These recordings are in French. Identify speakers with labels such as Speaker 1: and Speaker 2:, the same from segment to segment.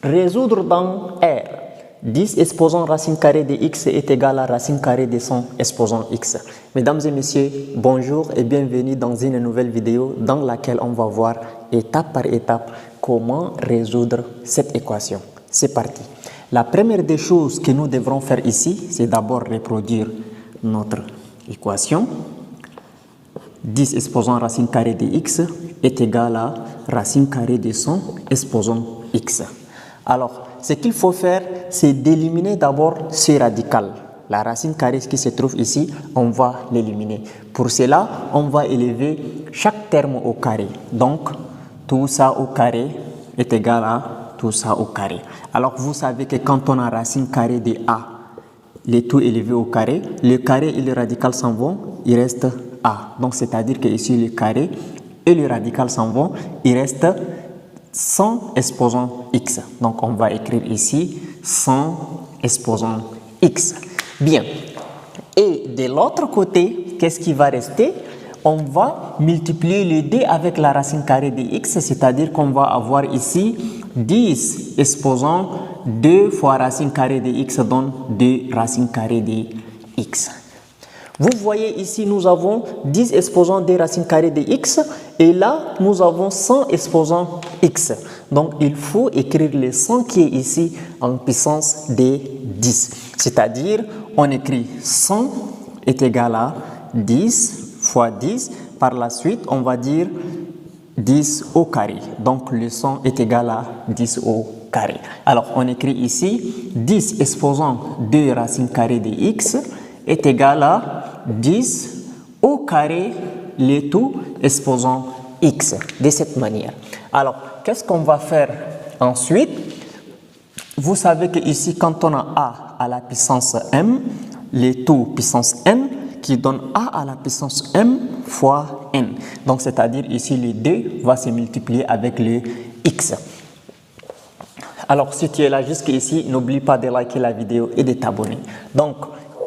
Speaker 1: Résoudre dans R. 10 exposant racine carrée de x est égal à racine carrée de 100 exposant x. Mesdames et messieurs, bonjour et bienvenue dans une nouvelle vidéo dans laquelle on va voir étape par étape comment résoudre cette équation. C'est parti. La première des choses que nous devrons faire ici, c'est d'abord reproduire notre équation. 10 exposant racine carrée de x est égal à racine carrée de 100 exposant x. Alors, ce qu'il faut faire, c'est d'éliminer d'abord ce radical. La racine carrée qui se trouve ici, on va l'éliminer. Pour cela, on va élever chaque terme au carré. Donc, tout ça au carré est égal à tout ça au carré. Alors, vous savez que quand on a racine carrée de a, les tout élevés au carré, le carré et le radical s'en vont, il reste a. Donc, c'est-à-dire que ici, le carré et le radical s'en vont, il reste 100 exposant x. Donc, on va écrire ici 100 exposant x. Bien. Et de l'autre côté, qu'est-ce qui va rester? On va multiplier le d avec la racine carrée de x, c'est-à-dire qu'on va avoir ici 10 exposant 2 fois racine carrée de x donne 2 racine carrée de x. Vous voyez ici, nous avons 10 exposants des racines carrées de x et là, nous avons 100 exposants x. Donc, il faut écrire le 100 qui est ici en puissance de 10. C'est-à-dire, on écrit 100 est égal à 10 fois 10. Par la suite, on va dire 10 au carré. Donc, le 100 est égal à 10 au carré. Alors, on écrit ici 10 exposant 2 racines carrées de x est égal à 10 au carré, le tout exposant x, de cette manière. Alors, qu'est-ce qu'on va faire ensuite? Vous savez que ici, quand on a a à la puissance m, le tout puissance n, qui donne a à la puissance m fois n. Donc, c'est-à-dire ici, le 2 va se multiplier avec le x. Alors, si tu es là jusqu'ici, n'oublie pas de liker la vidéo et de t'abonner. Donc,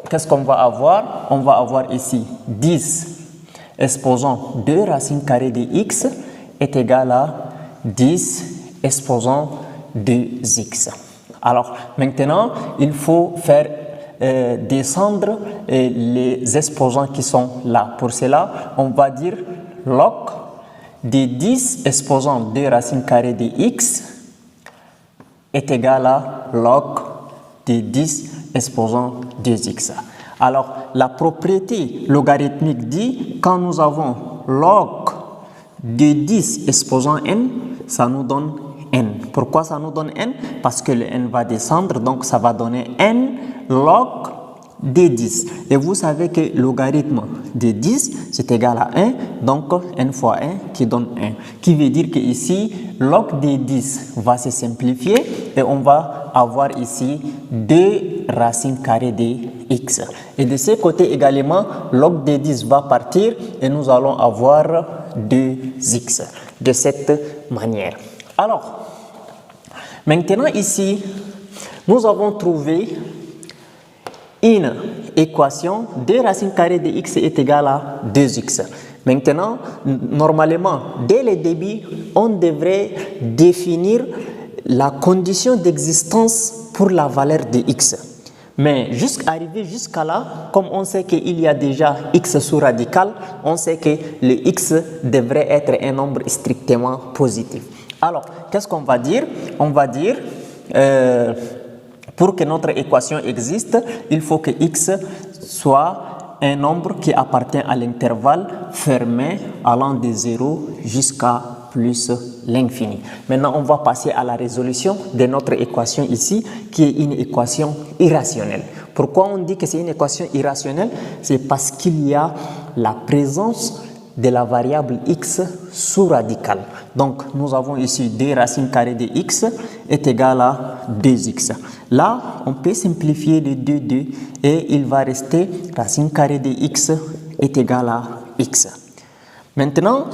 Speaker 1: qu'est-ce qu'on va avoir? On va avoir ici 10 exposant 2 racines carrées de x est égal à 10 exposant 2x. Alors, maintenant, il faut faire descendre les exposants qui sont là. Pour cela, on va dire log de 10 exposant 2 racines carrées de x est égal à log de 10 exposant 2x. Alors, la propriété logarithmique dit quand nous avons log de 10 exposant n, ça nous donne n. Pourquoi ça nous donne n? Parce que le n va descendre, donc ça va donner n log de 10. Et vous savez que logarithme de 10, c'est égal à 1, donc n fois 1 qui donne 1. Qui veut dire que ici, log de 10 va se simplifier et on va avoir ici 2 racines carrées de x. Et de ce côté également, log de 10 va partir et nous allons avoir 2x de cette manière. Alors, maintenant ici, nous avons trouvé une équation de racine carrée de x est égale à 2x. Maintenant, normalement, dès le début, on devrait définir la condition d'existence pour la valeur de x. Mais arrivé jusqu'à là, comme on sait qu'il y a déjà x sous radical, on sait que le x devrait être un nombre strictement positif. Alors, qu'est-ce qu'on va dire? On va dire, pour que notre équation existe, il faut que x soit un nombre qui appartient à l'intervalle fermé allant de 0 jusqu'à plus l'infini. Maintenant, on va passer à la résolution de notre équation ici, qui est une équation irrationnelle. Pourquoi on dit que c'est une équation irrationnelle? C'est parce qu'il y a la présence de la variable x sous radical. Donc, nous avons ici 2 racines carrées de x est égal à 2x. Là, on peut simplifier les 2 et il va rester racine carrée de x est égal à x. Maintenant,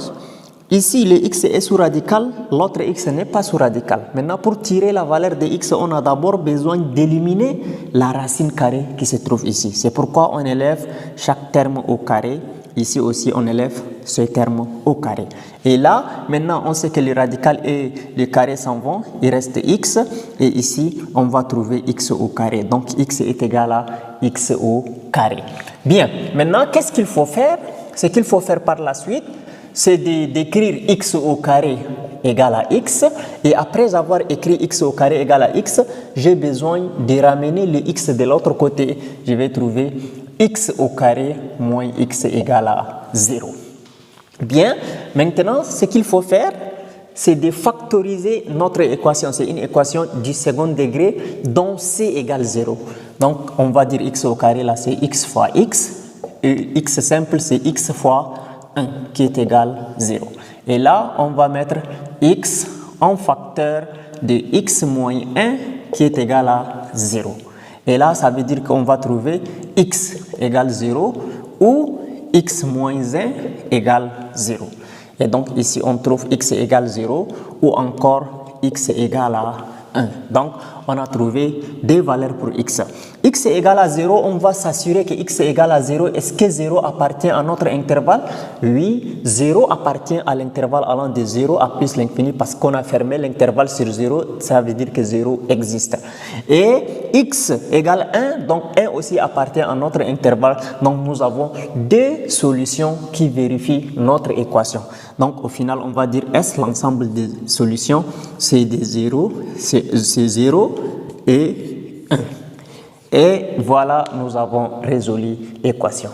Speaker 1: ici, le x est sous radical, l'autre x n'est pas sous radical. Maintenant, pour tirer la valeur de x, on a d'abord besoin d'éliminer la racine carrée qui se trouve ici. C'est pourquoi on élève chaque terme au carré. Ici aussi, on élève ce terme au carré. Et là, maintenant, on sait que le radical et le carré s'en vont. Il reste x. Et ici, on va trouver x au carré. Donc, x est égal à x au carré. Bien. Maintenant, qu'est-ce qu'il faut faire? Ce qu'il faut faire par la suite, c'est d'écrire x au carré égale à x. Et après avoir écrit x au carré égale à x, j'ai besoin de ramener le x de l'autre côté. Je vais trouver x au carré moins x égale à 0. Bien, maintenant, ce qu'il faut faire, c'est de factoriser notre équation. C'est une équation du second degré dont c égale 0. Donc, on va dire x au carré, là, c'est x fois x. Et x simple, c'est x fois 1 qui est égal à 0. Et là, on va mettre x en facteur de x moins 1 qui est égal à 0. Et là, ça veut dire qu'on va trouver x égale 0 ou x moins 1 égale 0. Et donc ici, on trouve x égale 0 ou encore x égale à 1. Donc, on a trouvé des valeurs pour x. X égale à 0, on va s'assurer que x égale à 0. Est-ce que 0 appartient à notre intervalle? Oui, 0 appartient à l'intervalle allant de 0 à plus l'infini parce qu'on a fermé l'intervalle sur 0. Ça veut dire que 0 existe. Et x égale 1, donc 1 aussi appartient à notre intervalle. Donc, nous avons deux solutions qui vérifient notre équation. Donc, au final, on va dire S, l'ensemble des solutions, c'est des 0, c'est 0 et 1. Et voilà, nous avons résolu l'équation.